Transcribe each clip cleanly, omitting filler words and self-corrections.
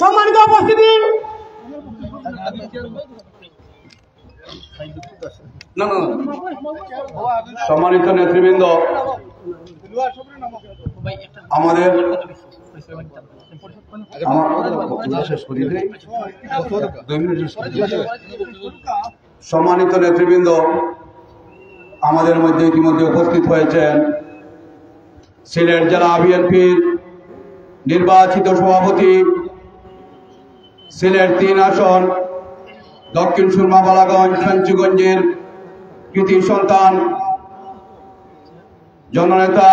সম্মানিত উপস্থিতি, সম্মানিত নেতৃবৃন্দ, আমাদের সম্মানিত নেতৃবৃন্দ আমাদের মধ্যে ইতিমধ্যে উপস্থিত হয়েছেন সিলেট জেলা বিএনপির নির্বাচিত সভাপতি, সিলেট ৩ আসন দক্ষিণ সুরমা বালাগঞ্জ ফেঞ্চুগঞ্জের কৃতি সন্তান জননেতা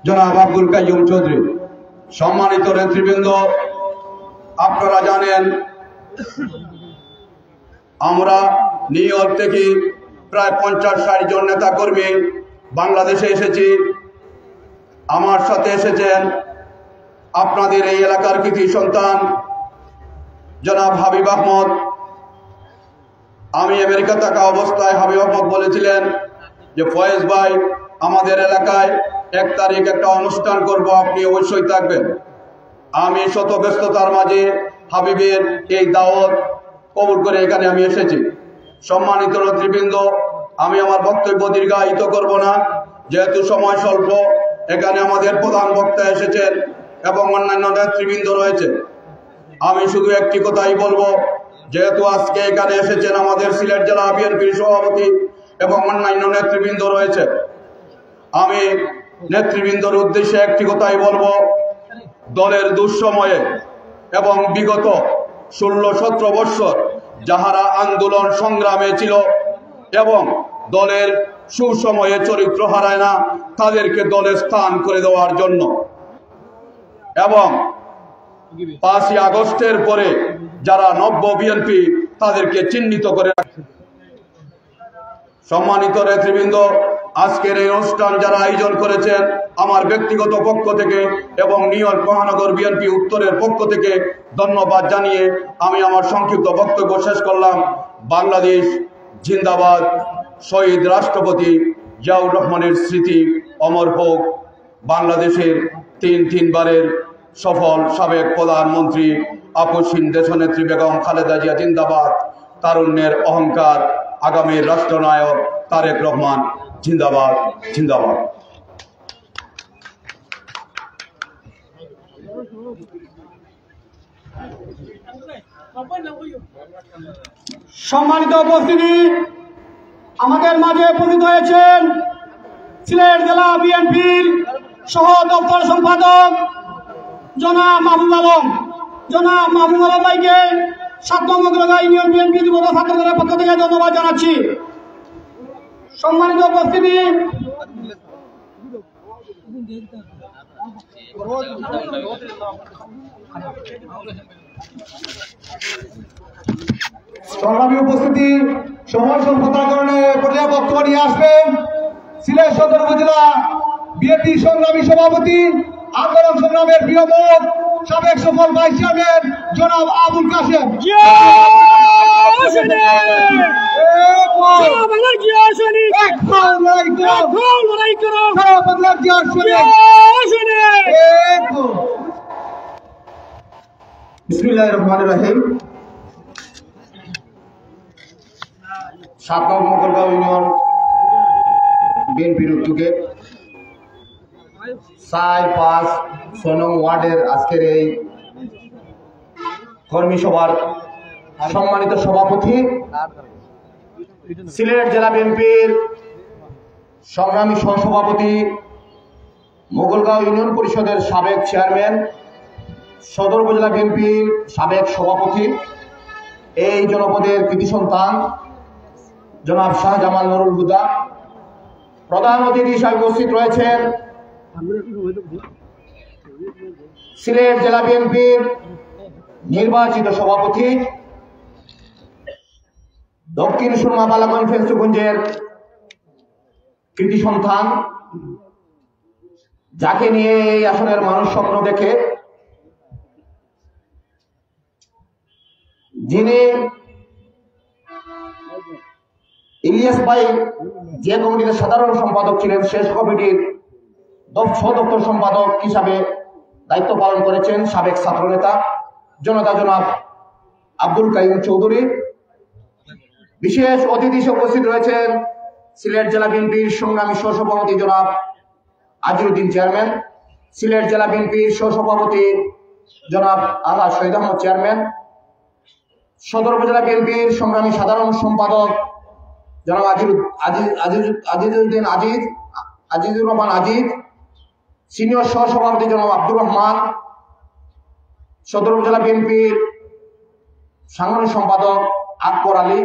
জনাব আব্দুল কাইয়ুম চৌধুরী। সম্মানিত নেতৃবৃন্দ, আপনারা জানেন আমরা নিউ ইয়র্ক থেকে প্রায় 50-60 জন নেতা কর্মী বাংলাদেশে এসেছি। আমার সাথে এসেছেন আপনাদের এই এলাকার কৃতি সন্তান জনাব হাবিব আহমদ। আমি আমেরিকা থাকা অবস্থায় হাবিব আহমদ বলেছিলেন যে ফয়েজ ভাই, আমাদের এলাকায় 1 তারিখ একটা অনুষ্ঠান করব, আপনি অবশ্যই থাকবেন। আমি শত ব্যস্ততার মাঝে হাবিবের এই দাওয়াত কবুল করে এখানে আমি এসেছি। সম্মানিত নেতৃবৃন্দ, আমি আমার বক্তব্য দীর্ঘায়িত করব না, যেহেতু সময় স্বল্প। এখানে আমাদের প্রধান বক্তা এসেছেন এবং অন্যান্য নেতৃবৃন্দ রয়েছে। আমি শুধু একটি কথাই বলবো, যেহেতু আজকে এখানে এসেছেন আমাদের সিলেট জেলা বিএনপির সভাপতি এবং অন্যান্য নেতৃবৃন্দ রয়েছে, আমি নেতৃবৃন্দর উদ্দেশ্যে একটি কথাই বলবো, দলের দুঃসময়ে এবং বিগত 16-17 বৎসর যাহারা আন্দোলন সংগ্রামে ছিল এবং দলের সুসময়ে চরিত্র হারায় না, তাদেরকে দলে স্থান করে দেওয়ার জন্য এবং 5ই আগস্টের পরে যারা নব্য বিএনপি তাদেরকে চিহ্নিত করে। সম্মানিত নেতৃবৃন্দ, আজকের এই অনুষ্ঠান যারা আয়োজন করেছেন, আমার ব্যক্তিগত পক্ষ থেকে এবং নিউ ইয়র্ক মহানগর বিএনপি উত্তরের পক্ষ থেকে ধন্যবাদ জানিয়ে আমি আমার সংক্ষিপ্ত বক্তব্য শেষ করলাম। বাংলাদেশ জিন্দাবাদ। শহীদ রাষ্ট্রপতি জিয়াউর রহমানের স্মৃতি অমর হোক। বাংলাদেশের 3 বারের সফল সাবেক প্রধানমন্ত্রী আপসহীন দেশনেত্রী বেগম খালেদা জিয়া জিন্দাবাদ। তারুণ্যের অহংকার আগামীর রাষ্ট্রনায়ক তারেক রহমান জিন্দাবাদ জিন্দাবাদ। সম্মানিত উপস্থিতি, আমাদের মাঝে উপস্থিত হয়েছেন সিলেট জেলা বিএনপির সহ দপ্তর সম্পাদক জনাব মাহবুব আলম। জনাব মাহবুব আলম ভাইকে 7 নম্বর ইউনিয়ন বিএনপি যুব ছাত্র দলের পক্ষ থেকে ধন্যবাদ জানাচ্ছি। সম্মানিত উপস্থিতি, সংগ্রামী উপস্থিতি, সময় স্বল্পতার কারণে পর্যায়ে বক্তব্য নিয়ে আসবেন সিলেট সদর উপজেলা বিএনপি সংগ্রামী সভাপতি, আন্দোলন সংগ্রামের প্রিয় মুখ, সাবেক সফল ভাইস চেয়ারম্যান জনাব আবুল কাশেম। বিসমিল্লাহির রহমানির রহিম। 7 নং মোগলগাঁও ইউনিয়ন বিএনপির উদ্যোগে 4, 5, 6 নং ওয়ার্ডের আজকের এই কর্মী সভার সম্মানিত সভাপতি, সিলেট জেলা বিএনপির সংগ্রামী সহসভাপতি, মোগলগাঁও ইউনিয়ন পরিষদের সাবেক চেয়ারম্যান, সদর উপজেলা বিএনপির সাবেক সভাপতি, এই জনপদের কৃতি সন্তান জনাব শাহজামাল নুরুল হুদা, প্রধান অতিথি হিসেবে উপস্থিত রয়েছেন সিলেট জেলা বিএনপির নির্বাচিত সভাপতি, দক্ষিণ সুরমা বালাগঞ্জ ফেঞ্চুগঞ্জের কৃতি সন্তান, যাকে নিয়ে এই আসনের মানুষ স্বপ্ন দেখে, যিনি ইলিয়াস ভাই যে কমিটির সাধারণ সম্পাদক ছিলেন, শেষ কমিটির সদপ্তর সম্পাদক হিসাবে দায়িত্ব পালন করেছেন সাবেক ছাত্রনেতা জনতা জনাব আব্দুল কাইয়ুম চৌধুরী। বিশেষ অতিথি হিসেবে উপস্থিত রয়েছেন সিলেট জেলা বিএনপির সংগ্রামী সহসভাপতি জনাব আজিরুদ্দিন চেয়ারম্যান, সিলেট জেলা বিএনপির সহসভাপতি জনাব আল্লাহ শহীদ আহমদ চেয়ারম্যান, সদর উপজেলা বিএনপির সংগ্রামী সাধারণ সম্পাদক জনাব আজিজুর রহমান আজিজ, সিনিয়র সহসভাপতি জনাব আব্দুর রহমান, সদর উপজেলা বিএনপির সাংগঠনিক সম্পাদক আকবর আলী,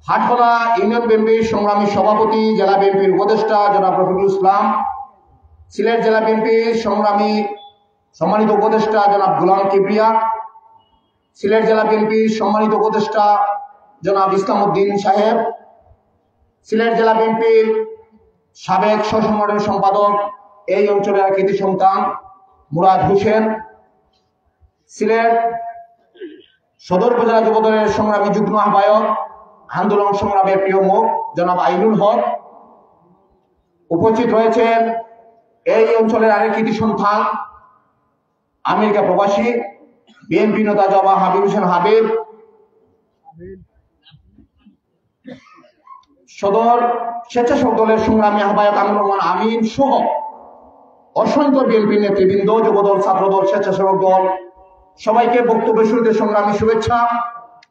হাটখোলা ইউনিয়ন বিএনপির সংগ্রামী সভাপতি জেলা বিএনপির উপদেষ্টা জনাব রফিকুল ইসলাম, সিলেট জেলা বিএনপির সম্মানিত উপদেষ্টা জনাব গোলাম কিবরিয়া, সিলেট জেলা বিএনপির সম্মানিত উপদেষ্টা জনাব ইসলাম উদ্দিন সাহেব, সিলেট জেলা বিএনপির সাবেক সহসংগঠন সম্পাদক এই অঞ্চলের কৃতি সন্তান মুরাদ হোসেন, সিলেট সদর উপজেলা যুবদলের সংগ্রামী যুগ্ম আহ্বায়ক আন্দোলন সংগ্রামের প্রিয় মুখ জনাব আইনুল হক। উপস্থিত রয়েছেন এই অঞ্চলের আরেক কৃতি সন্তান আমেরিকা প্রবাসী বিএনপি নেতা জনাব হাবিব হোসেন হাবিব, সদর স্বেচ্ছাসেবক দলের সংগ্রামী আহ্বায়ক আমিনুর রহমান আমিন সহ অসংখ্য বিএনপি নেতৃবৃন্দ, যুবদল, ছাত্রদল, স্বেচ্ছাসেবক দল, সবাইকে বক্তব্য শুরুতে সংগ্রামী শুভেচ্ছা,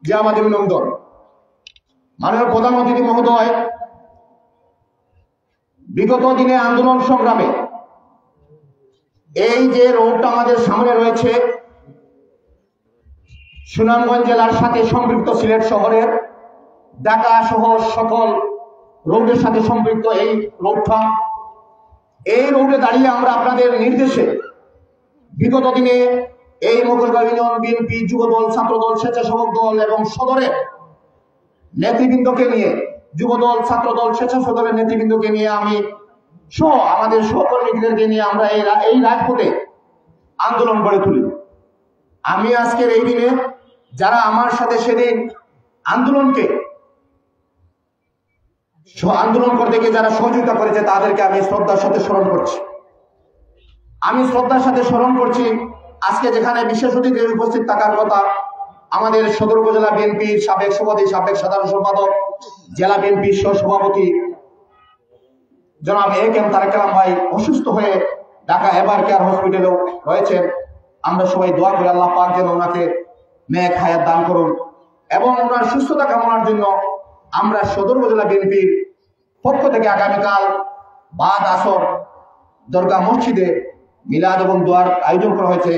যে আমাদের অভিনন্দন। মাননীয় প্রধান অতিথি মহোদয়, বিগত দিনে আন্দোলন সংগ্রামে এই যে রোডটা আমাদের সামনে রয়েছে সুনামগঞ্জ জেলার সাথে সম্পৃক্ত, সিলেট শহরের ঢাকা সহ সকল রোডের সাথে সম্পৃক্ত এই রোডটা, এই রোডে দাঁড়িয়ে আমরা আপনাদের নির্দেশে বিগত দিনে এই মোগলগাঁও ইউনিয়ন বিএনপি, যুবদল, ছাত্রদল, স্বেচ্ছাসেবক দল এবং সদরের নেতৃবৃন্দকে নিয়ে, যুবদল, ছাত্রদল, স্বেচ্ছাসেবক দলের নেতৃবৃন্দকে নিয়ে আমি সহ আমাদের সহকর্মীদেরকে নিয়ে আমরা এই রাজপথে আন্দোলন গড়ে তুলি। আমি আজকের এই দিনে যারা আমার সাথে সেদিন আন্দোলন করতে গিয়ে যারা সহযোগিতা করেছে তাদেরকে আমি শ্রদ্ধার সাথে স্মরণ করছি। আজকে যেখানে বিশেষ অতিথির উপস্থিত থাকার কথা, আমাদের সদর উপজেলা বিএনপির সাবেক সভাপতি, সাবেক সাধারণ সম্পাদক, জেলা বিএনপির সহসভাপতি জনাব এ.কে.এম. তারেক কালাম ভাই অসুস্থ হয়ে ঢাকা এভার কেয়ার হসপিটালেও রয়েছেন। আমরা সবাই দোয়া করি আল্লাহ পাক যেন ওনাকে নেক হায়াত দান করুন এবং ওনার সুস্থতা কামনার জন্য আমরা সদর উপজেলা বিএনপির পক্ষ থেকে আগামীকাল বাদ আসর দরগা মসজিদে মিলাদ এবং দোয়ার আয়োজন করা হয়েছে।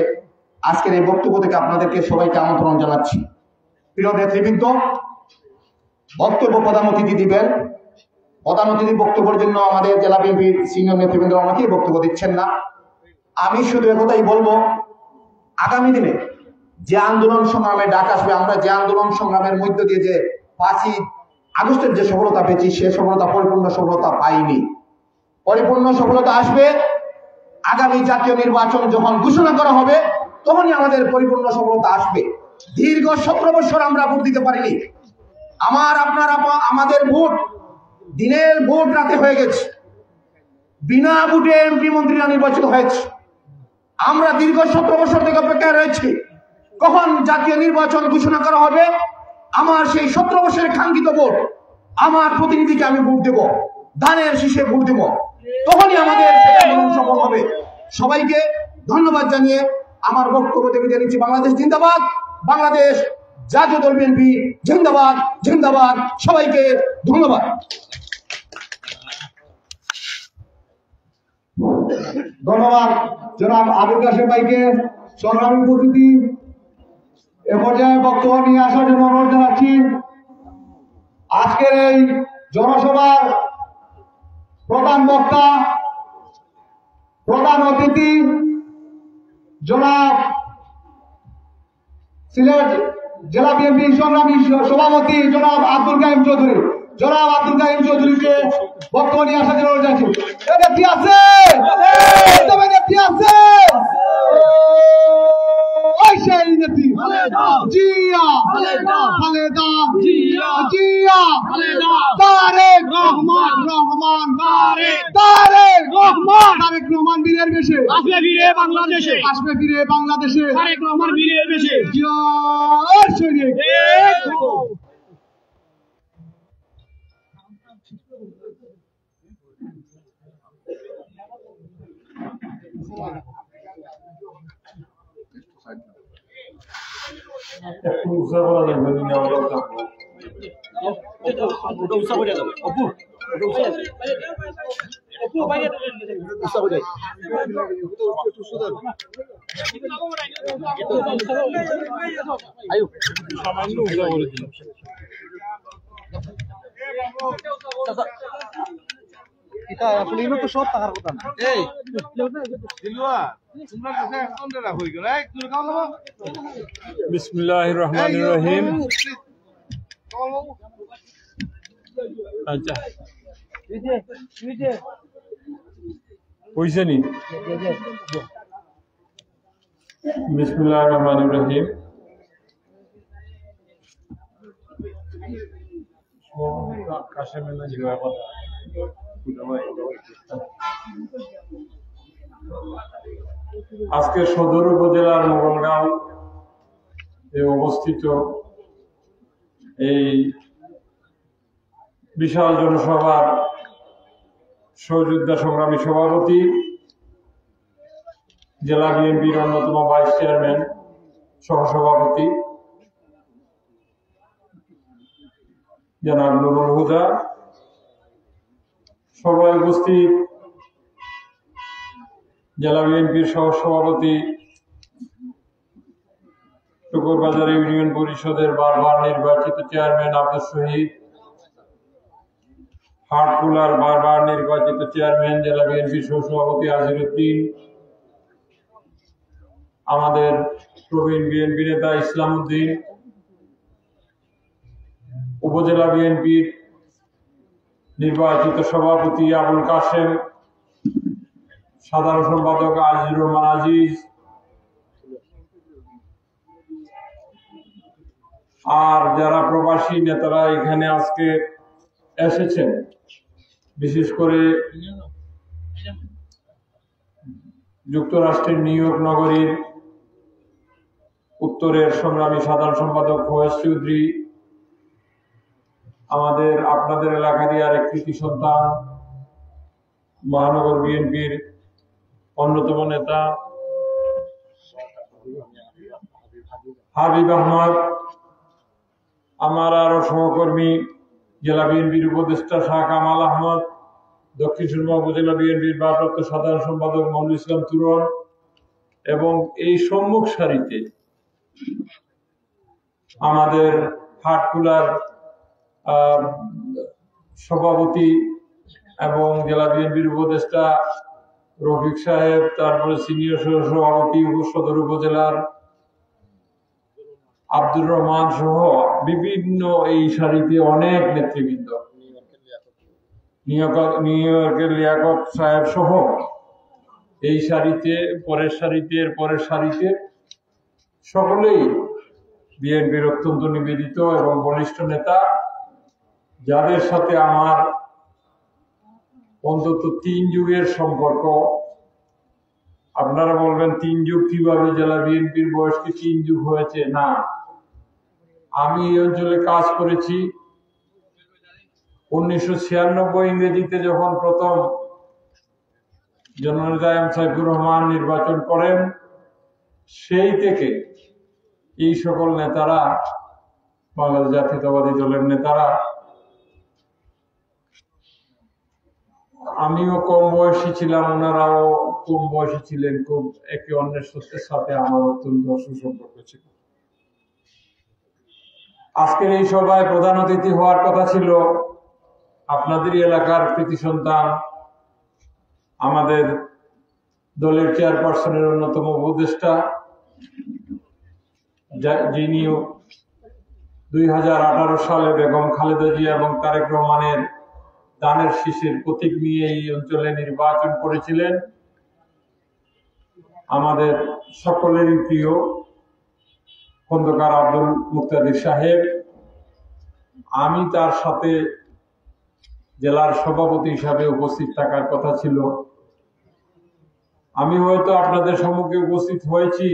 আজকের এই বক্তব্য থেকে আপনাদেরকে সবাইকে আমন্ত্রণ জানাচ্ছি। প্রিয় নেতৃবৃন্দ, বক্তব্য প্রধান অতিথি দিবেন। প্রধান অতিথি বক্তব্যের জন্য আমাদের জেলা বিএনপির সিনিয়র নেতৃবৃন্দ অনেকেই বক্তব্য দিচ্ছেন না। আমি শুধু একথাই বলবো, আগামী দিনে যে আন্দোলন সংগ্রামে ডাক আসবে, আমরা যে আন্দোলন সংগ্রামের মধ্য দিয়ে যে 5ই আগস্টের যে সফলতা পেয়েছি, সে সফলতা পরিপূর্ণ সফলতা পাইনি। পরিপূর্ণ সফলতা আসবে আগামী জাতীয় নির্বাচন যখন ঘোষণা করা হবে, তখনই আমাদের পরিপূর্ণ সফলতা আসবে। দীর্ঘ 17 বছর আমরা ভোট দিতে পারিনি। আমাদের ভোট দিনের ভোট রাতে হয়ে গেছে, বিনা ভোটে এমপি মন্ত্রীরা নির্বাচিত হয়েছে। আমরা দীর্ঘ 17 বছর থেকে অপেক্ষায় রয়েছি কখন জাতীয় নির্বাচন ঘোষণা করা হবে, আমার সেই 17 বছরের কাঙ্ক্ষিত ভোট, আমার প্রতিনিধিকে আমি ভোট দেব, ধানের শীষে ভোট দেব, তখনই আমাদের সফল হবে। সবাইকে ধন্যবাদ জানিয়ে আমার বক্তব্য থেকে জানিয়েছি বাংলাদেশ জিন্দাবাদ, বাংলাদেশ জাতীয় দল বিএনপি জিন্দাবাদ, জিন্দাবাদ। সবাইকে ধন্যবাদ। ধন্যবাদ জনাব আবুল কাশেম ভাইকে। সংগ্রামী উপস্থিতি, এ পর্যায়ে বক্তব্য নিয়ে আসার জন্য অনুরোধ জানাচ্ছি আজকের এই জনসভার প্রধান বক্তা, প্রধান অতিথি জনাব সিলেট জেলা বিএনপি সংগ্রামী সভাপতি জনাব আব্দুল কাইয়ুম চৌধুরী। জনাব আব্দুল কাইয়ুম চৌধুরীকে বক্তব্য নিয়ে আসার জন্য অনুরোধ জানাচ্ছি। কি আছে? সেই নেত্রী জিয়া খালেদা জিয়া তারেক রহমান তারেক রহমান বীরের বেশে আসবে ফিরে বাংলাদেশে তারেক রহমান বীরের বেশে জয় সৈনিক। আসলে এগুলো তো সব টাকার কথা না। এই দিলুয়া তোমরা কাছে কোনটা রাখো এগুলো এই তুই খাও না। বিসমিল্লাহির রহমানির রহিম। আচ্ছা হইছে নি? বিসমিল্লাহির রহমানির রহিম। আজকে সদর উপজেলার মোগলগাঁও অবস্থিত এই বিশাল জনসভার সহযোদ্ধা সংগ্রামী সভাপতি, জেলা বিএনপির অন্যতম ভাইস চেয়ারম্যান সহসভাপতি জনাব নুরুল হুদা, সভায় উপস্থিত জেলা বিএনপির সহসভাপতি, টুকুরবাজার ইউনিয়ন পরিষদের বারবার নির্বাচিত চেয়ারম্যান আব্দুল শহীদ, হাটকুলার বারবার নির্বাচিত চেয়ারম্যান জেলা বিএনপির সহসভাপতি আজিরউদ্দিন, আমাদের প্রবীণ বিএনপি নেতা ইসলাম উদ্দিন, উপজেলা বিএনপির নির্বাচিত সভাপতি আবুল কাশেম, সাধারণ সম্পাদক আজিজুর রহমান আজিজ, আর যারা প্রবাসী নেতারা এখানে আজকে এসেছেন, বিশেষ করে যুক্তরাষ্ট্রের নিউ ইয়র্ক নগরীর উত্তরের সংগ্রামী সাধারণ সম্পাদক ফয়েজ চৌধুরী, আপনাদের এলাকারই আরেক কৃতি সন্তান, মহানগর বিএনপির অন্যতম নেতা হাবিব আহমদ, আমার আরো সহকর্মী জেলা বিএনপির উপদেষ্টা শাহ কামাল আহমদ, দক্ষিণ সুরমা উপজেলা বিএনপির ভারপ্রাপ্ত সাধারণ সম্পাদক মনিরুল ইসলাম তুরন, এবং এই সম্মুখ সারিতে আমাদের হাটকুলার সভাপতি এবং জেলা বিএনপির উপদেষ্টা রফিক সাহেব, তারপরে সিনিয়র সভাপতি সদর উপজেলার আব্দুর রহমান সহ বিভিন্ন এই সারিতে অনেক নেতৃবৃন্দ, নিউ ইয়র্কের লিয়াকত সাহেব সহ এই সারিতে, পরের সারিতে সকলেই বিএনপির অত্যন্ত নিবেদিত এবং বলিষ্ঠ নেতা, যাদের সাথে আমার অন্তত 3 যুগের সম্পর্ক। আপনারা বলবেন 3 যুগ কিভাবে, জেলা বিএনপির বয়স কি 3 যুগ হয়েছে? না, আমি এই অঞ্চলে কাজ করেছি 1996 ইংরেজিতে, যখন প্রথম জননেতা এম সাইফুর রহমান নির্বাচন করেন, সেই থেকে এই সকল নেতারা, বাংলাদেশ জাতীয়তাবাদী দলের নেতারা, আমিও কম বয়সী ছিলাম, ওনারাও কম বয়সী ছিলেন, খুব একে অন্যের সাথে আমার অত্যন্ত সুসম্পর্ক ছিল। আজকের এই সভায় প্রধান অতিথি হওয়ার কথা ছিল আপনাদেরই এলাকার কৃতি সন্তান, আমাদের দলের চেয়ারপারসনের অন্যতম উপদেষ্টা, যিনি 2018 সালে বেগম খালেদা জিয়া এবং তারেক রহমানের দানের শীষের প্রতীক নিয়ে এই অঞ্চলে নির্বাচন করেছিলেন, আমাদের সকলেরই প্রিয় খন্দকার আব্দুল মুক্তাদির সাহেব, আমি তার সাথে জেলার সভাপতি হিসাবে উপস্থিত থাকার কথা ছিল। আমি হয়তো আপনাদের সম্মুখে উপস্থিত হয়েছি,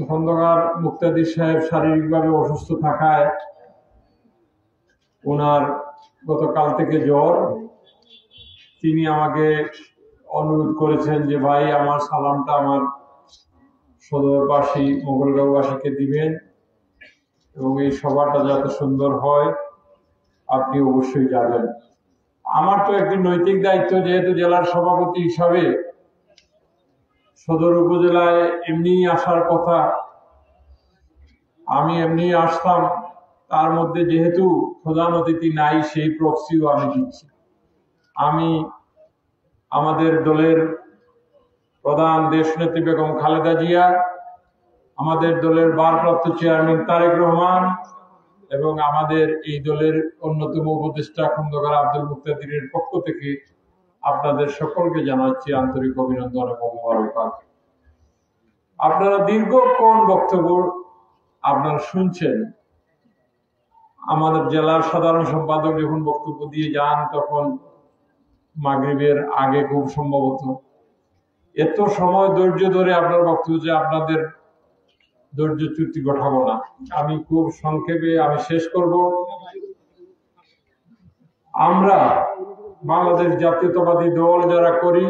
খন্দকার মুক্তাদির সাহেব শারীরিকভাবে অসুস্থ থাকায় ওনার গতকাল থেকে জ্বর। তিনি আমাকে অনুরোধ করেছেন যে ভাই আমার সালামটা আমার সদরবাসী মোগলগাঁওবাসীকে দিবেন এবং এই সভাটা যাতে সুন্দর হয় আপনি অবশ্যই যাবেন। আমার তো একটি নৈতিক দায়িত্ব, যেহেতু জেলার সভাপতি হিসাবে সদর উপজেলায় এমনি আসার কথা, আমি এমনি আসতাম। তার মধ্যে যেহেতু প্রধান অতিথি নাই, সেই প্রক্সিও আমি দিচ্ছি। আমি আমাদের দলের প্রধান দেশনেত্রী বেগম খালেদা জিয়া, আমাদের দলের ভারপ্রাপ্ত চেয়ারম্যান তারেক রহমান এবং আমাদের এই দলের অন্যতম উপদেষ্টা খন্দকার আব্দুল মুক্তাদিরের পক্ষ থেকে আপনাদের সকলকে জানাচ্ছি আন্তরিক অভিনন্দন এবং মোবারকবাদ। আপনারা দীর্ঘক্ষণ বক্তব্য আপনারা শুনছেন। আমাদের জেলার সাধারণ সম্পাদক যখন বক্তব্য দিয়ে যান তখন মাগরিবের আগে খুব সম্ভবত, এত সময় ধৈর্য ধরে আপনার বক্তব্য, যে আপনাদের ধৈর্য চ্যুতি ঘটাবো না। আমি খুব সংক্ষেপে আমি শেষ করব। আমরা বাংলাদেশ জাতীয়তাবাদী দল যারা করি,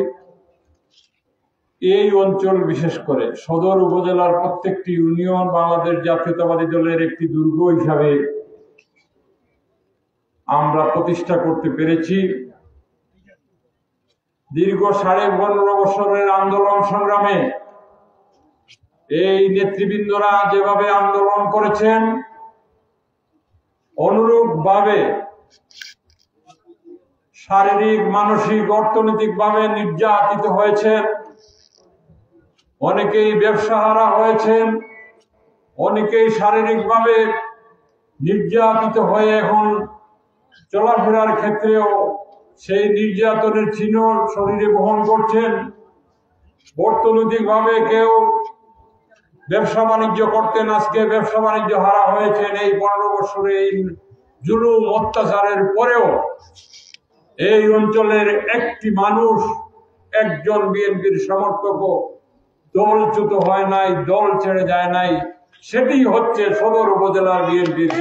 এই অঞ্চল বিশেষ করে সদর উপজেলার প্রত্যেকটি ইউনিয়ন বাংলাদেশ জাতীয়তাবাদী দলের একটি দুর্গ হিসাবে আমরা প্রতিষ্ঠা করতে পেরেছি। দীর্ঘ 15.5 বছরের আন্দোলন সংগ্রামে এই নেতৃবৃন্দরা যেভাবে আন্দোলন করেছেন, অনুরূপভাবে শারীরিক, মানসিক, অর্থনৈতিকভাবে নির্যাতিত হয়েছেন। অনেকেই ব্যবসাহারা হয়েছেন, অনেকেই শারীরিকভাবে নির্যাতিত হয়ে এখন চলাফেরার ক্ষেত্রেও সেই নির্যাতনের চিহ্ন শরীরে বহন করছেন। অর্থনৈতিকভাবে কেউ ব্যবসা বাণিজ্য করতেন, আজকে ব্যবসা বাণিজ্য হারা হয়েছেন। এই 15 বছরে এই জুলুম অত্যাচারের পরেও এই অঞ্চলের একটি মানুষ, একজন বিএনপির সমর্থকও দলচ্যুত হয় নাই, দল ছেড়ে যায় নাই। সেটি হচ্ছে সদর উপজেলার বিএনপির।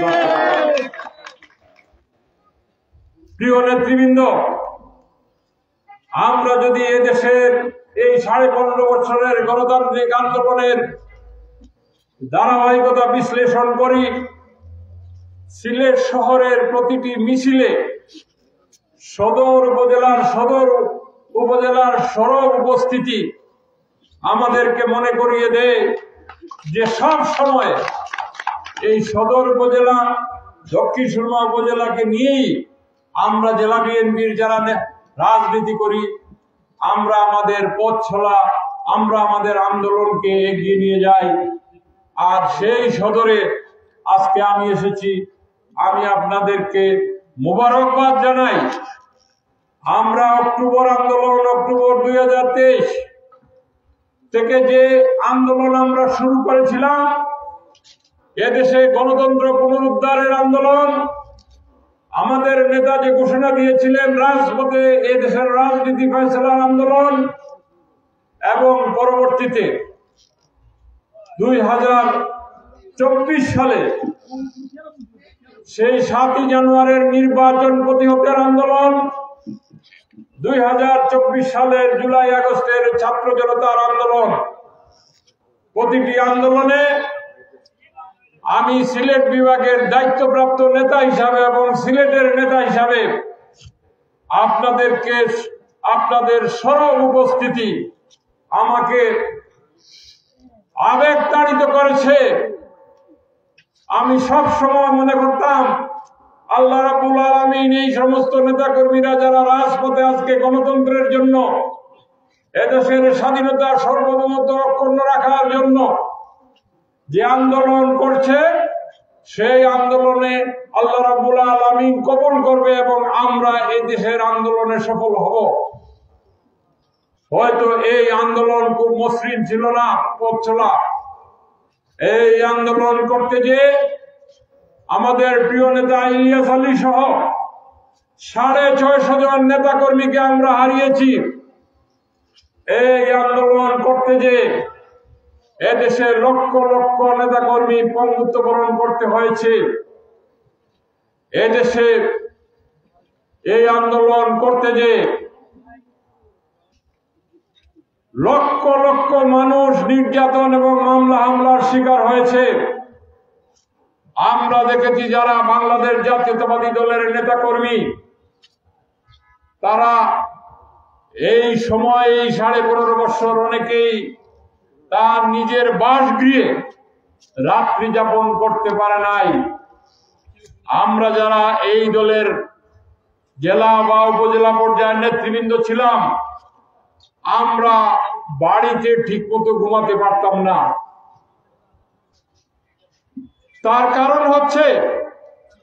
প্রিয় নেতৃবৃন্দ, আমরা যদি এদেশের এই 15.5 বছরের গণতান্ত্রিক আন্দোলনের ধারাবাহিকতা বিশ্লেষণ করি, সিলেট শহরের প্রতিটি মিছিলে সদর উপজেলার সরব উপস্থিতি আমাদেরকে মনে করিয়ে দেয় যে সব সময় এই সদর উপজেলা, দক্ষিণ সুরমা উপজেলাকে নিয়েই আমরা জেলা বিএনপির যারা রাজনীতি করি, আমরা আমাদের পথ চলা, আমরা আমাদের আন্দোলনকে এগিয়ে নিয়ে যাই। আর সেই সদরে আজকে আমি এসেছি, আমি আপনাদেরকে মোবারকবাদ জানাই। আমরা অক্টোবর 2023 থেকে যে আন্দোলন আমরা শুরু করেছিলাম, এদেশে গণতন্ত্র পুনরুদ্ধারের আন্দোলন, আমাদের নেতা যে ঘোষণা দিয়েছিলেন রাজপথে এদেশের রাজনীতি ফয়সালার আন্দোলন, এবং পরবর্তীতে 2024 সালে সেই 7ই জানুয়ারির নির্বাচন প্রতিহতের আন্দোলন, 2024 সালের জুলাই আগস্টের ছাত্র জনতার আন্দোলন, প্রতিটি আন্দোলনে আমি সিলেট বিভাগের দায়িত্বপ্রাপ্ত নেতা হিসাবে এবং সিলেটের নেতা হিসাবে আপনাদের সরব উপস্থিতি আমাকে আবেগতাড়িত করেছে। আমি সব সময় মনে করতাম আল্লাহ রাব্বুল আলামিন এই সমস্ত নেতাকর্মীরা যারা রাজপথে আজকে গণতন্ত্রের জন্য, এদেশের স্বাধীনতা সার্বভৌমত্ব অক্ষুণ্ণ রাখার জন্য যে আন্দোলন করছে, সেই আন্দোলনে আল্লাহ রাব্বুল আলামিন কবুল করবে এবং আমরা এই দেশের আন্দোলনে সফল হব। হয়তো এই আন্দোলন খুব মসৃণ ছিল না পথ চলা, এই আন্দোলন করতে যে আমাদের প্রিয় নেতা ইলিয়াস আলী সহ 650 জন নেতা কর্মীকে আমরা হারিয়েছি। এই আন্দোলন করতে যে এদেশে লক্ষ লক্ষ নেতা কর্মী পঙ্গুত্ব বরণ করতে হয়েছে। এদেশে এই আন্দোলন করতে যে লক্ষ লক্ষ মানুষ নির্যাতন এবং মামলা হামলার শিকার হয়েছে। আমরা দেখেছি যারা বাংলাদেশ জাতীয়তাবাদী দলের নেতা কর্মী, তারা এই সময় এই 15.5 বছর অনেকেই তার নিজের বাসগৃহে রাত্রি যাপন করতে পারে নাই। আমরা যারা এই দলের জেলা বা উপজেলা পর্যায়ের নেতৃবৃন্দ ছিলাম, আমরা বাড়িতে ঠিক মতো ঘুমাতে পারতাম না। তার কারণ হচ্ছে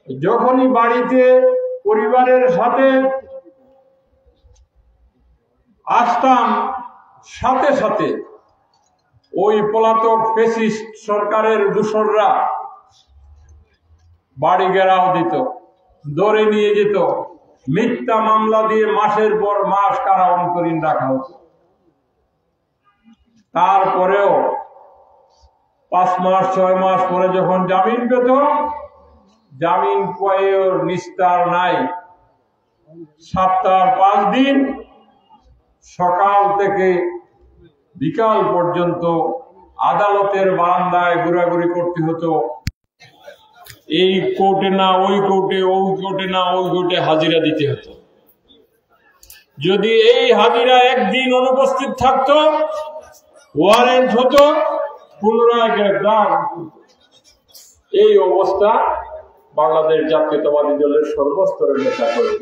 যখনই বাড়িতে পরিবারের সাথে আসতাম, সাথে সাথে ওই পলাতক ফ্যাসিস্ট সরকারের দূষররা বাড়ি ঘেরাও দিত, ধরে নিয়ে যেত, মিথ্যা মামলা দিয়ে মাসের পর মাস কারা অন্তরীণ রাখা হতো। তারপরেও 5 মাস 6 মাস পরে যখন জামিন পেত, জামিন পেয়েও নিস্তার নাই। সপ্তাহের 5 দিন সকাল থেকে বিকাল পর্যন্ত আদালতের বারান্দায় ঘোরাঘুরি করতে হতো। এই কোর্টে না ওই কোর্টে, ওই কোর্টে না ওই কোর্টে হাজিরা দিতে হতো। যদি এই হাজিরা একদিন অনুপস্থিত থাকতো, ওয়ারেন্ট হতো, পুনরায় গ্রেফতার। এই অবস্থা বাংলাদেশ জাতীয়তাবাদী দলের সর্বস্তরের নেতা কর্মী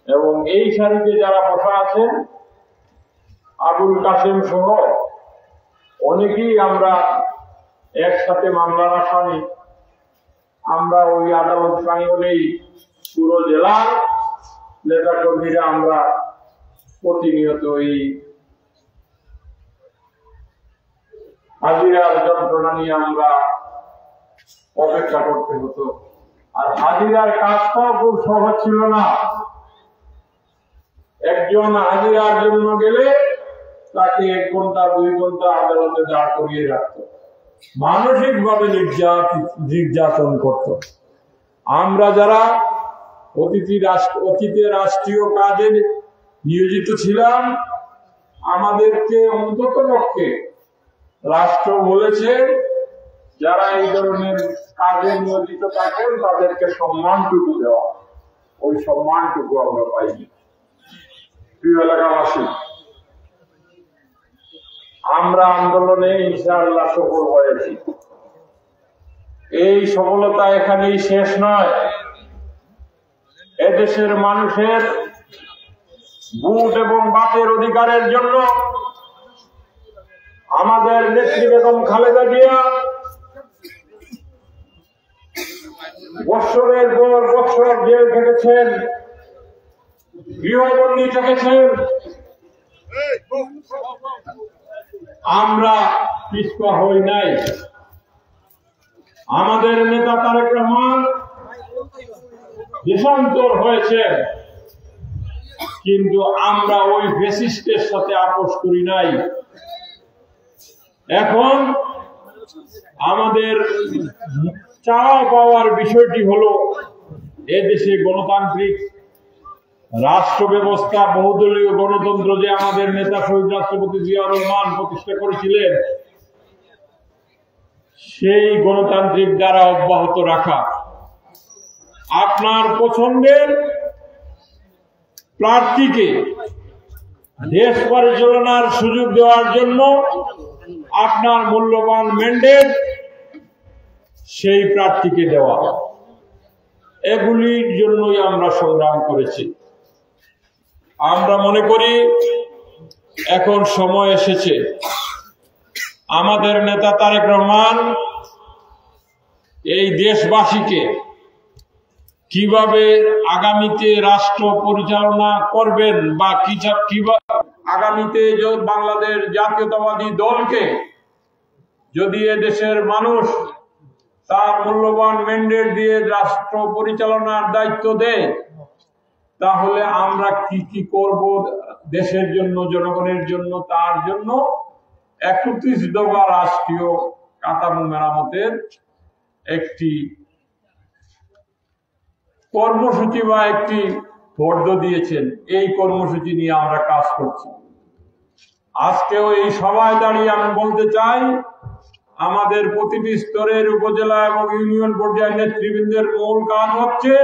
এবং এই সারিতে যারা বসা আছেন, আবুল কাসেম সহ অনেকেই আমরা একসাথে মামলার আসামি। আমরা ওই আদালত প্রাঙ্গণেই পুরো জেলার নেতা কর্মীরা আমরা প্রতিনিয়ত এই হাজিরার যন্ত্রণা নিয়ে আমরা অপেক্ষা করতে হতো। আর হাজিরার কাজটাও খুব সহজ ছিল না। একজন হাজিরার জন্য গেলে তাকে 1 ঘন্টা 2 ঘন্টা আদালতে দাঁড় করিয়ে রাখত, মানসিক ভাবে নির্যাতন করত। আমরা যারা অতীতে রাষ্ট্রীয় কাজে নিয়োজিত ছিলাম, আমাদেরকে অন্তত পক্ষে রাষ্ট্র বলেছে যারা এই ধরনের কাজে নিয়োজিত থাকেন তাদেরকে সম্মানটুকু দেওয়া। ওই সম্মানটুকু আমরা পাইনি। প্রিয় এলাকাবাসী, আমরা আন্দোলনে ইনশাআল্লাহ সফল হয়েছি। এই সফলতা এখানেই শেষ নয়। এদেশের মানুষের ভোট এবং বাতের অধিকারের জন্য আমাদের নেত্রী বেগম খালেদা জিয়া বৎসরের পর বৎসর জেল খেটেছেন, গৃহবন্দী থেকেছেন। আমরা পিছপা হই নাই। আমাদের নেতা তারেক রহমান দেশান্তর হয়েছে, কিন্তু আমরা ওই ফ্যাসিস্টের সাথে আপোষ করি নাই। এখন আমাদের চাওয়া পাওয়ার বিষয়টি হলো এদেশে গণতান্ত্রিক রাষ্ট্র ব্যবস্থা, বহুদলীয় গণতন্ত্র যে আমাদের নেতা শহীদ রাষ্ট্রপতি জিয়াউর রহমান প্রতিষ্ঠা করেছিলেন, সেই গণতান্ত্রিক দ্বারা অব্যাহত রাখা। আপনার পছন্দের প্রার্থীকে দেশ পরিচালনার সুযোগ দেওয়ার জন্য আপনার মূল্যবান ম্যান্ডেট সেই প্রার্থীকে দেওয়া, এগুলির জন্যই আমরা সংগ্রাম করেছি। আমরা মনে করি এখন সময় এসেছে আমাদের নেতা তারেক রহমান এই দেশবাসীকে কিভাবে আগামীতে রাষ্ট্র পরিচালনা করবেন বা কিভাবে আগামীতে বাংলাদেশ জাতীয়তাবাদী দলকে যদি এদেশের মানুষ তার মূল্যবান ম্যান্ডেট দিয়ে রাষ্ট্র পরিচালনার দায়িত্ব দেয়, তাহলে আমরা কি কি করব দেশের জন্য, জনগণের জন্য, তার জন্য 31 দফা রাষ্ট্রীয় কাঠামো মেরামতের একটি কর্মসূচি বা একটি বরাদ্দ দিয়েছেন। এই কর্মসূচি নিয়ে আমরা কাজ করছি। আজকেও এই সভায় দাঁড়িয়ে আমি বলতে চাই, আমাদের প্রতিটি স্তরের উপজেলা এবং ইউনিয়ন পর্যায়ের নেতৃবৃন্দের মূল কাজ হচ্ছে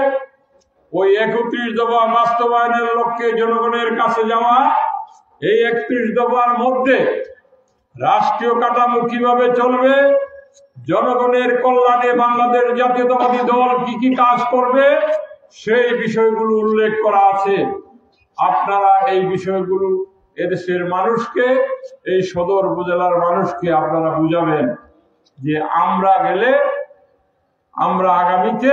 ওই 31 দফা বাস্তবায়নের লক্ষ্যে জনগণের কাছে যাওয়া। এই 31 দফার মধ্যে রাষ্ট্রীয় কাঠামো কিভাবে চলবে, জনগণের কল্যাণে বাংলাদেশ জাতীয়তাবাদী দল কি কি কাজ করবে, সেই বিষয়গুলো উল্লেখ করা আছে। আপনারা এই বিষয়গুলো এদেশের মানুষকে, এই সদর উপজেলার মানুষকে আপনারা বুঝাবেন যে আমরা গেলে, আমরা আগামীতে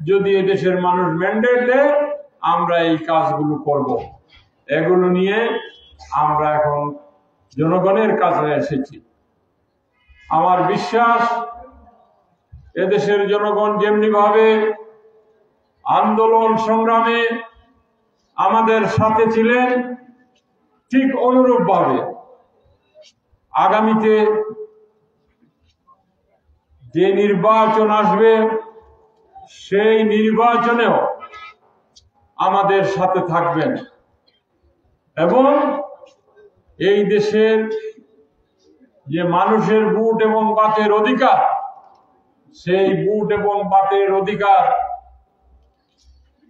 যদি এদেশের মানুষ ম্যান্ডেট দেয়, আমরা এই কাজগুলো করব। এগুলো নিয়ে আমরা এখন জনগণের কাছে এসেছি। আমার বিশ্বাস এদেশের জনগণ যেমনি ভাবে আন্দোলন সংগ্রামে আমাদের সাথে ছিলেন, ঠিক অনুরূপ ভাবে আগামীতে যে নির্বাচন আসবে, সেই নির্বাচনেও আমাদের সাথে থাকবেন এবং এই দেশের যে মানুষের ভোট এবং বাতের অধিকার, সেই ভোট এবং বাতের অধিকার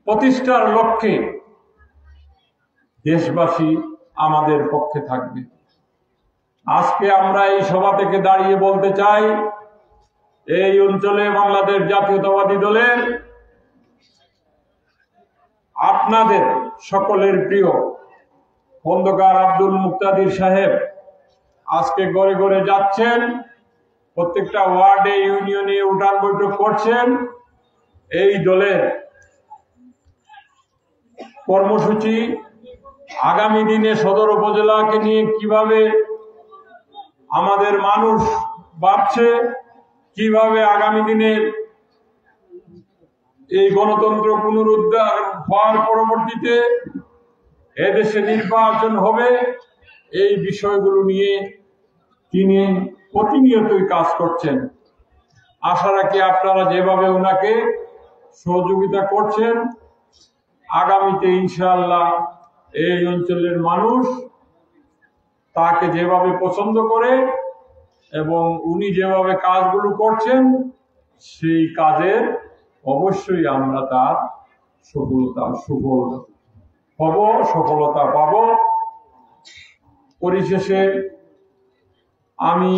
প্রতিষ্ঠার লক্ষ্যে দেশবাসী আমাদের পক্ষে থাকবে। আজকে আমরা এই সভা থেকে দাঁড়িয়ে বলতে চাই, এই অঞ্চলে বাংলাদেশ জাতীয়তাবাদী দলের আপনাদের সকলের প্রিয় খন্দকার আব্দুল মুক্তাদির সাহেব আজকে ঘরে ঘরে যাচ্ছেন, প্রত্যেকটা ওয়ার্ডে, ইউনিয়নে উঠান বৈঠক করছেন। এই দলের কর্মসূচি আগামী দিনে সদর উপজেলাকে নিয়ে কিভাবে আমাদের মানুষ ভাবছে, কিভাবে আগামী দিনের এই গণতন্ত্র পুনরুদ্ধার হওয়ার পরবর্তীতে এদেশে নির্বাচন হবে, এই বিষয়গুলো নিয়ে তিনি প্রতিনিয়তই কাজ করছেন। আশা রাখি আপনারা যেভাবে ওনাকে সহযোগিতা করছেন, আগামীতে ইনশাআল্লাহ এই অঞ্চলের মানুষ তাকে যেভাবে পছন্দ করে এবং উনি যেভাবে কাজগুলো করছেন, সেই কাজের অবশ্যই আমরা তার সফলতা পাব। পরিশেষে আমি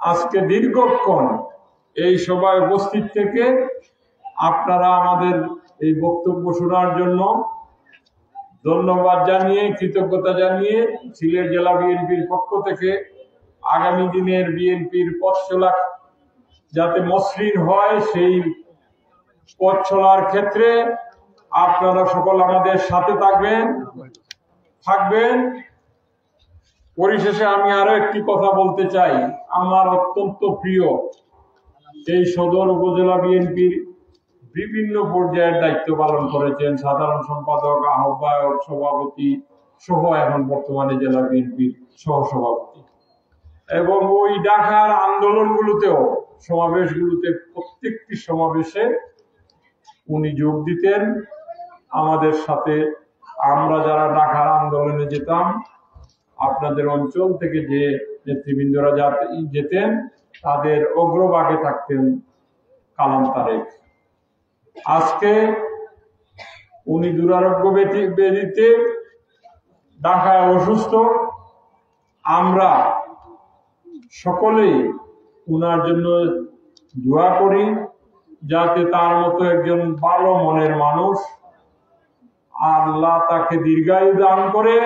আজকে দীর্ঘক্ষণ এই সভায় উপস্থিত থেকে আপনারা আমাদের এই বক্তব্য শোনার জন্য ধন্যবাদ জানিয়ে, কৃতজ্ঞতা জানিয়ে, সিলেট জেলা বিএনপির পক্ষ থেকে আগামী দিনের বিএনপির পথ চলা যাতে মসৃণ হয়, সেই পথ চলার ক্ষেত্রে আপনারা সকল আমাদের সাথে থাকবেন। পরিশেষে আমি আরো একটি কথা বলতে চাই। আমার অত্যন্ত প্রিয় এই সদর উপজেলা বিএনপির বিভিন্ন পর্যায়ের দায়িত্ব পালন করেছেন, সাধারণ সম্পাদক, আহ্বায়ক, সভাপতি সহ এখন বর্তমানে জেলা বিএনপির সহসভাপতি, এবং ওই ঢাকার আন্দোলনগুলোতেও, সমাবেশগুলোতে, প্রত্যেকটি সমাবেশে উনি যোগ দিতেন আমাদের সাথে। আমরা যারা ঢাকার আন্দোলনে যেতাম, আপনাদের অঞ্চল থেকে যে নেতৃবৃন্দরা যেতেন, তাদের অগ্রভাগে থাকতেন কালাম তারেক। আজকে উনি দুরারোগ্য ব্যাধিতে ঢাকায় অসুস্থ। আমরা সকলেই উনার জন্য দোয়া করি, যাতে তার মতো একজন ভালো মনের মানুষ আল্লাহ তাকে দীর্ঘায়ু দান করে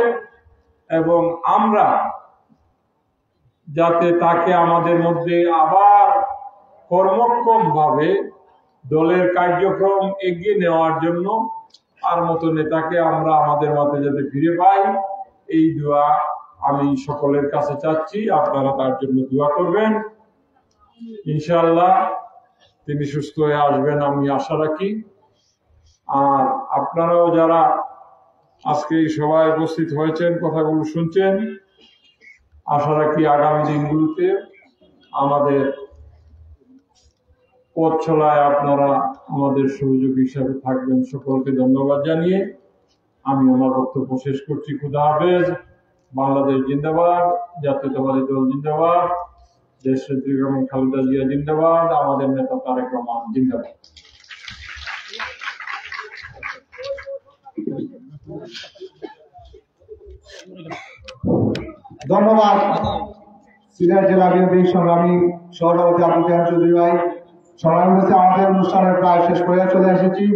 এবং আমরা যাতে তাকে আমাদের মধ্যে আবার কর্মক্ষম ভাবে দলের কার্যক্রম এগিয়ে নেওয়ার জন্য তার মতো নেতাকে আমরা আমাদের মাঝে যাতে ফিরে পাই, এই দোয়া আমি সকলের কাছে চাচ্ছি। আপনারা তার জন্য দোয়া করবেন। ইনশাআল্লাহ তিনি সুস্থ হয়ে আসবেন আমি আশা রাখি। আর আপনারাও যারা আজকে এই সভায় উপস্থিত হয়েছেন, কথাগুলো শুনছেন, আশা রাখি আগামী দিনগুলোতে আমাদের পথ চলায় আপনারা আমাদের সহযোগী হিসাবে থাকবেন। সকলকে ধন্যবাদ জানিয়ে আমি আমার বক্তব্য শেষ করছি। খুদা হাফেজ। বাংলাদেশ জিন্দাবাদ, জাতীয়তাবাদী দল জিন্দাবাদ, দেশনেত্রী বেগম খালেদা জিয়া জিন্দাবাদ, আমাদের নেতা তারেক রহমান জিন্দাবাদ। ধন্যবাদ সিলেট জেলা বিএনপির সংগ্রামী সভাপতি আবুল কালাম চৌধুরী ভাই। সংগ্রামী হচ্ছে আমাদের অনুষ্ঠানের প্রায় শেষ করে চলে এসেছি।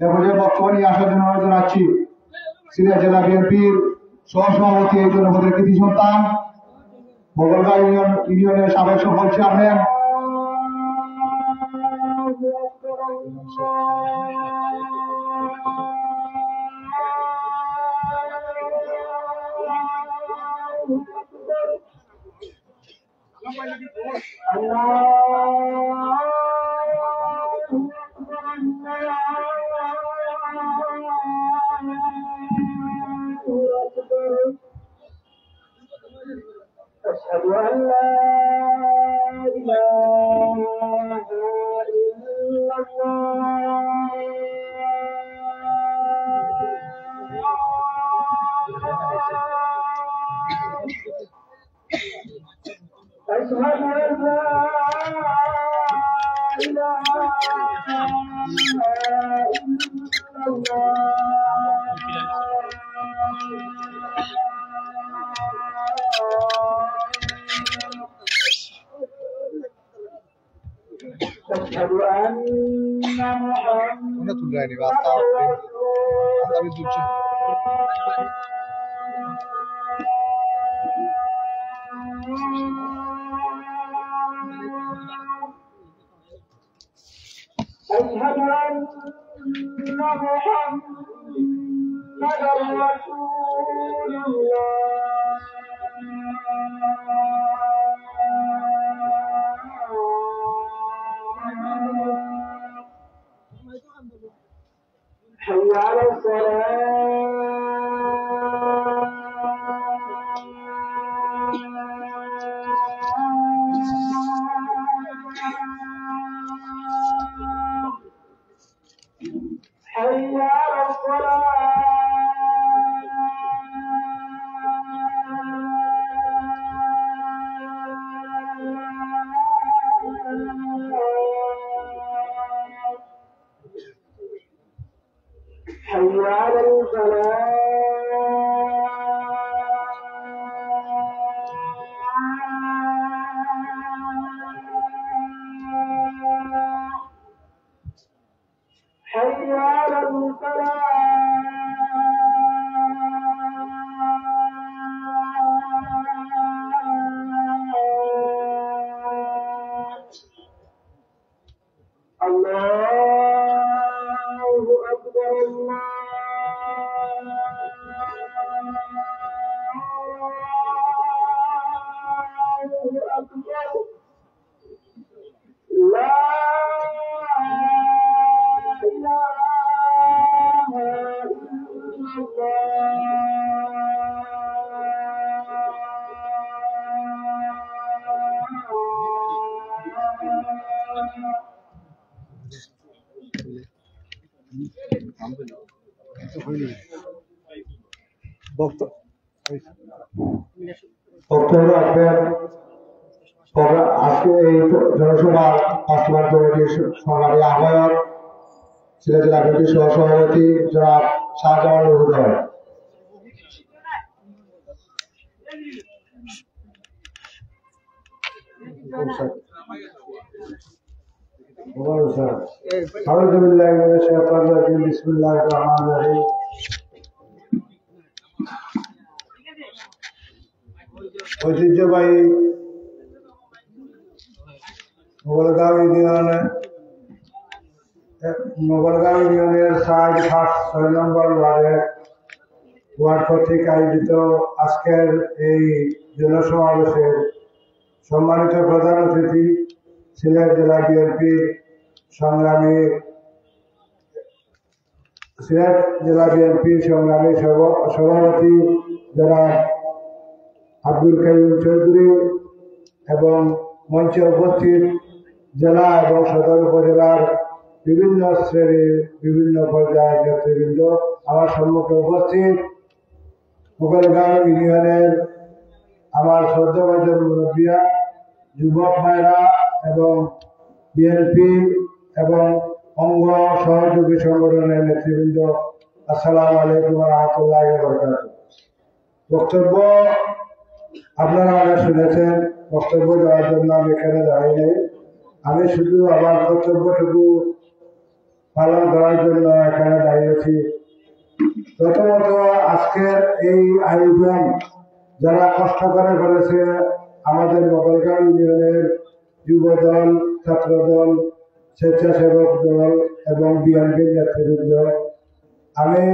এ পর্যায়ে বক্তব্য নিয়ে আসার জন্য অনুরোধ জানাচ্ছি সিলেট জেলা বিএনপির সহসভাপতি এই জনপদের কৃতি সন্তান মোগলগাঁও ইউনিয়নের সাবেক সফল চেয়ারম্যান أشهد أن لا إله إلا الله أشهد أن لا إله إلا أشهد أن محمدا أشهد أن محمدا رسول الله حي على الصلاة حي على الصلاة حي على الفلاح حي على الفلاح الله أكبر الله أكبر لا إله إلا الله বক্তব্য রাখবেন আজকে এই জনসভা বাস্তবায়ন কমিটির সংগ্রামী আহ্বায়ক সিলেট জেলা বিএনপির সহসভাপতি জনাব শাহজাহান মহোদয়। أعوذ بالله من الشيطان الرجيم بسم الله الرحمن الرحيم ঐতিহ্যবাহী মোগলগাঁও ইউনিয়নের 6 নম্বর ওয়ার্ড কর্তৃক আয়োজিত আজকের এই জনসমাবেশের সম্মানিত প্রধান অতিথি সিলেট জেলা বিএনপি সংগ্রামী সভাপতি যারা আব্দুল কাইয়ুম চৌধুরী এবং মঞ্চে উপস্থিত জেলা এবং সদর উপজেলার বিভিন্ন শ্রেণীর বিভিন্ন পর্যায়ের নেতৃবৃন্দ, আমার সম্মুখে উপস্থিত মুগলগাঁও ইউনিয়নের আমার শ্রদ্ধাভাজন মুরব্বিয়া, যুবক ভাইরা এবং বিএনপি এবং অঙ্গ সহযোগী সংগঠনের নেতৃবৃন্দ, আসসালামু আলাইকুম ওয়া রাহমাতুল্লাহি ওয়া বারাকাতুহু। বক্তব্য আপনারা অনেক শুনেছেন, বক্তব্য দেওয়ার জন্য আমি এখানে দাঁড়াই নাই। আমি শুধু আমার কর্তব্যটুকু পালন করার জন্য এখানে দাঁড়িয়েছি। প্রথমত আজকের এই আয়োজন যারা কষ্ট করে করেছে আমাদের মোগলগাঁও ইউনিয়নের যুবদল, ছাত্রদল, স্বেচ্ছাসেবক দল এবং বিএনপির নেতৃবৃন্দ, আমি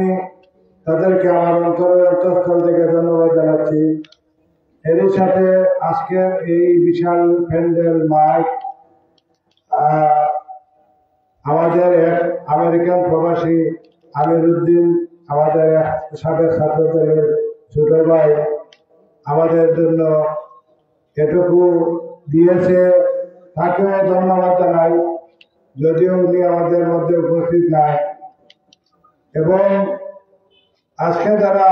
তাদেরকে আমার অন্তরের অন্তঃস্থল থেকে ধন্যবাদ জানাচ্ছি। এরই সাথে আজকের এই বিশাল প্যান্ডেল মাইক আমাদের এক আমেরিকান প্রবাসী আমিরুদ্দিন, আমাদের এক সাবেক ছাত্রদলের ছোট ভাই, আমাদের জন্য এটুকু দিয়েছে, তাকেও ধন্যবাদ জানাই, যদিও উনি আমাদের মধ্যে উপস্থিত নাই। এবং আজকে যারা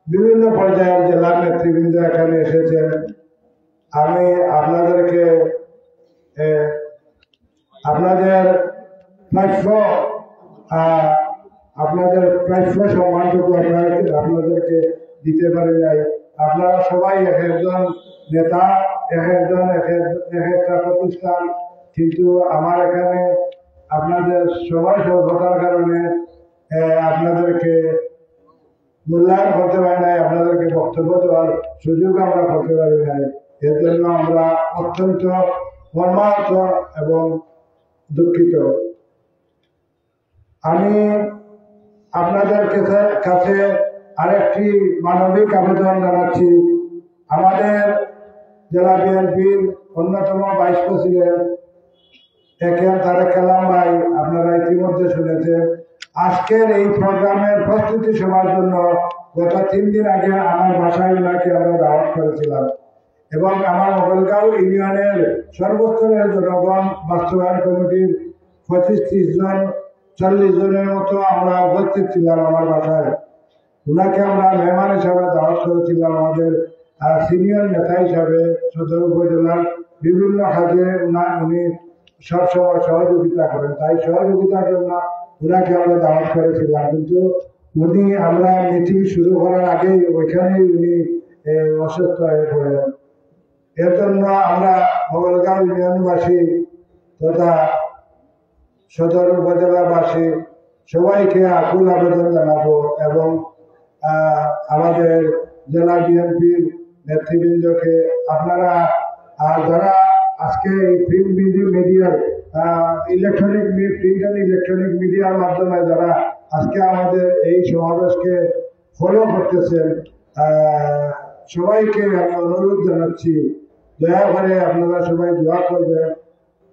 বিভিন্ন পর্যায়ের জেলার নেতৃবৃন্দ এখানে এসেছেন, আমি আপনাদেরকে আপনাদের প্রাপ্য সম্মানটুকু আপনাদেরকে দিতে পারি নাই। আপনারা সবাই এক একজন নেতা, এক একটা প্রতিষ্ঠান, কিন্তু আমার এখানে আপনাদের সবাই সভ্যতার কারণে আপনাদেরকে মূল্যায়ন করতে পারি নাই, আপনাদেরকে বক্তব্য দেওয়ার সুযোগ আমরা করতে পারি নাই। এর জন্য আমরা অত্যন্ত মর্মাহত এবং দুঃখিত। আমি আপনাদের কাছে আরেকটি মানবিক আবেদন জানাচ্ছি। আমাদের জেলা বিএনপির অন্যতম ভাইস প্রেসিডেন্ট একেএম তারেক কালাম ভাই, আপনারা ইতিমধ্যে শুনেছেন, আজকের এই প্রোগ্রামের প্রস্তুতি সভার জন্য গত 3 দিন আগে আমার বাসায় ওনাকে আমরা দাওয়াত করেছিলাম এবং আমার মোগলগাঁও ইউনিয়নের সর্বস্তরের জনগণ বাস্তবায়ন কমিটির 25-30 জন 40 জনের মতো আমরা উপস্থিত ছিলাম আমার বাসায়। ওনাকে আমরা মেহমান হিসাবে দাওয়াত করেছিলাম, আমাদের সিনিয়র নেতা হিসাবে সদর উপজেলার বিভিন্ন কাজে উনি সবসময় সহযোগিতা করেন, তাই সহযোগিতার জন্য ওনাকে আমরা দাওয়াত করেছিলাম। কিন্তু উনি আমরা মিটিং শুরু করার আগেই ওইখানেই উনি অসুস্থ হয়ে পড়েন। এর জন্য আমরা মোগলগাঁও ইউনিয়নবাসী তথা সদর উপজেলাবাসী সবাইকে আকুল আবেদন জানাবো এবং আমাদের জেলা বিএনপির নেতৃবৃন্দকে, আপনারা যারা আজকে এই প্রিন্ট মিডিয়ার ইলেকট্রনিক মিডিয়ার মাধ্যমে যারা আজকে আমাদের এই সমাবেশকে ফলো করতেছেন, সবাইকে আমি অনুরোধ জানাচ্ছি, দয়া করে আপনারা সবাই দোয়া করবেন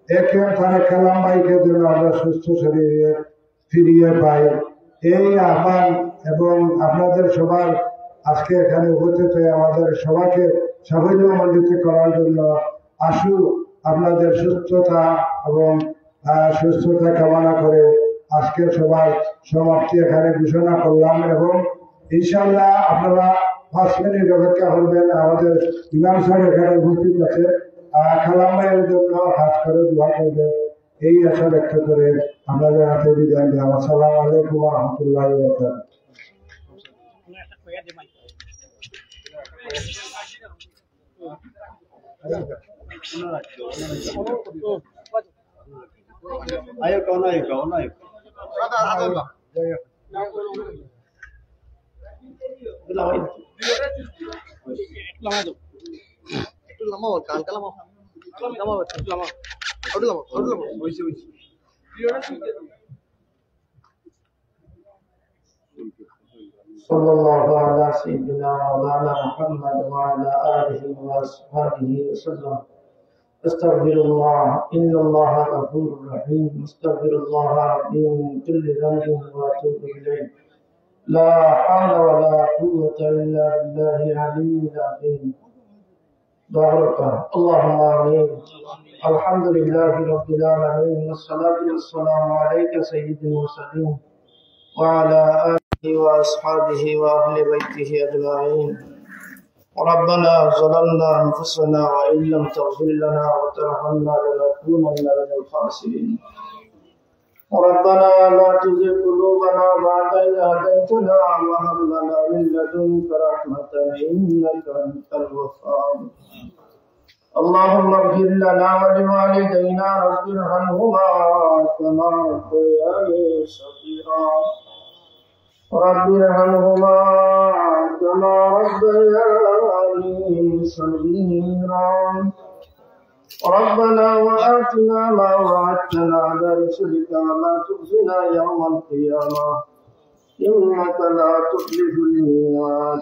একেএম তারেক কালাম ভাইকে যেন আমরা সুস্থ শরীরে ফিরিয়ে পাই, এই আহ্বান এবং আপনাদের সবার আজকে এখানে উপস্থিত হয়ে আমাদের সবাইকে সাফল্যমণ্ডিত করার জন্য আসু আপনাদের সুস্থতা এবং সুস্থতা কামনা করে আজকের সবার সমাপ্তি এখানে ঘোষণা করলাম এবং ইনশাআল্লাহ আপনারা 5 মিনিট অপেক্ষা করবেন। আমাদের ইমাম সাহেব এখানে উপস্থিত আছে, কালাম ভাইয়ের জন্য হাত করে দোয়া করবেন, এই আশা ব্যক্ত করে আপনাদের হাতে বিদায় দিলাম। আসসালামু আলাইকুম ওয়া রাহমাতুল্লাহি ওয়া বারাকাতুহু। sallallahu ala sayyidina Maulana Muhammad wa ala alihi wa ashabihi wa sallam. أستغفر الله إن الله غفور رحيم أستغفر الله ربي من كل ذنب وأتوب إليه لا حول ولا قوة إلا بالله العلي العظيم بارك اللهم آمين الحمد لله رب العالمين والصلاة والسلام عليك سيد المرسلين وعلى آله وأصحابه وأهل بيته أجمعين ربنا ظلمنا أنفسنا وإن لم تغفر لنا وترحمنا لنكونن من الخاسرين ربنا لا تزغ قلوبنا بعد إذ هديتنا وهب لنا من لدنك رحمة إنك أنت الوهاب اللهم اغفر لنا ولوالدينا رب ارحمهما كما ربياني صغيرا رب ارحمهما كما ربياني صغيرا ربنا وآتنا ما وعدتنا على رسلك ولا تخزنا يوم القيامة إنك لا تخلف الميعاد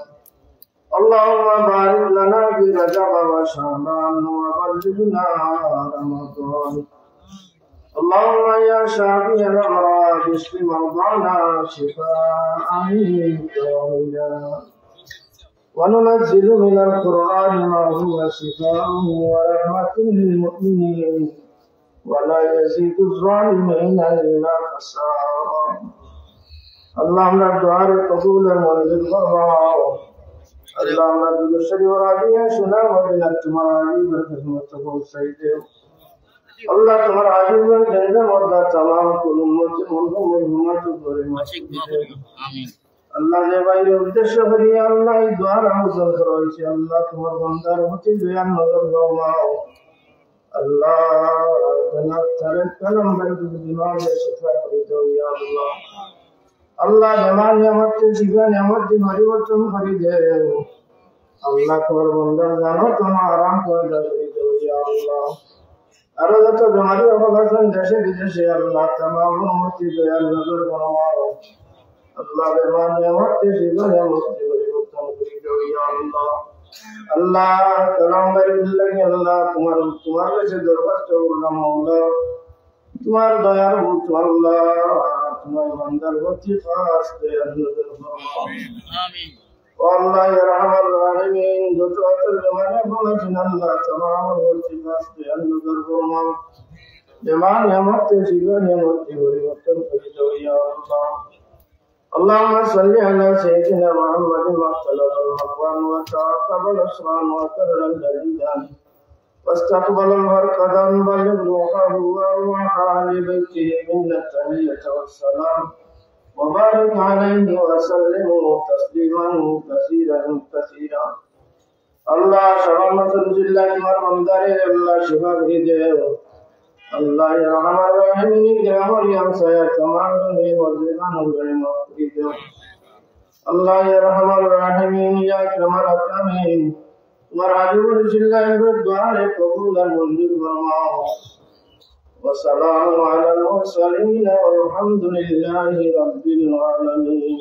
اللهم بارك لنا في رجب وشعبان وبلغنا رمضان اللهم يا شافي الأمراض اشف مرضانا شفاء منك وهدى وننزل من القرآن ما هو شفاء ورحمة للمؤمنين ولا يزيد الظالمين إلا خسارا اللهم الدعاء قبولا ونزل اللهم بشر وراضيا شنا وبنا تمہاری برکت و سید اللہ تمہاری جنت مردا تمام کل امت محمد آمین اللہ نے بھائی উদ্দেশ্য করিয়া আল্লাহ এই দোয়ার আহ্বান করেছে আল্লাহ তোমার বান্দার প্রতি দয়া নজর দাও আল্লাহ জান্নাত তারে কালাম বাড়ি দিমাগে শিফা করে দাও ইয়া আল্লাহ আল্লাহ জামান নিয়ামত জীবন নিয়ামত দি পরিবর্তন করে দাও আল্লাহ তোমার বান্দা জানো তোমার আরাম করে দাও ইয়া আল্লাহ আর যত বিমারি অবস্থান দেশে বিদেশে আল্লাহ तमाम উম্মতি দয়া নজর করো আল্লাহ জামান নিয়ামত জীবন নিয়ামত দি পরিবর্তন করে দাও ইয়া আল্লাহ আল্লাহ কালাম বাড়ি দিলে আল্লাহ তোমার কাছে দরবার করলাম মাওলা তোমার দয়ার মতো আল্লাহ তোমার বান্দার প্রতি খাস দয়া নজর করো আমিন والله يا رحم الراحمين دعوة الجمال فلسنا الله تمام والتفاس بأن نذرهما جمال يمت جيبان يمت ورمتن فجدو يا الله اللهم صل على سيدنا محمد واختلف المقوان وتعقب الأسران وكرر الجليدان واستقبل المرقدان بلغ روحه وروح أهل بيته من التحية والسلام وبارك عليه وسلم تسليما كثيرا كثيرا الله شرمت الله مرمداري الله شفاء دے الله يرحم الراحمين جمال ينسى تمام دنيا وزمان الغنى دے الله يرحم الراحمين يا اكرم الاكرمين وراجب الله بالدعاء قبول المنزل فرماؤ والسلام على المرسلين والحمد لله رب العالمين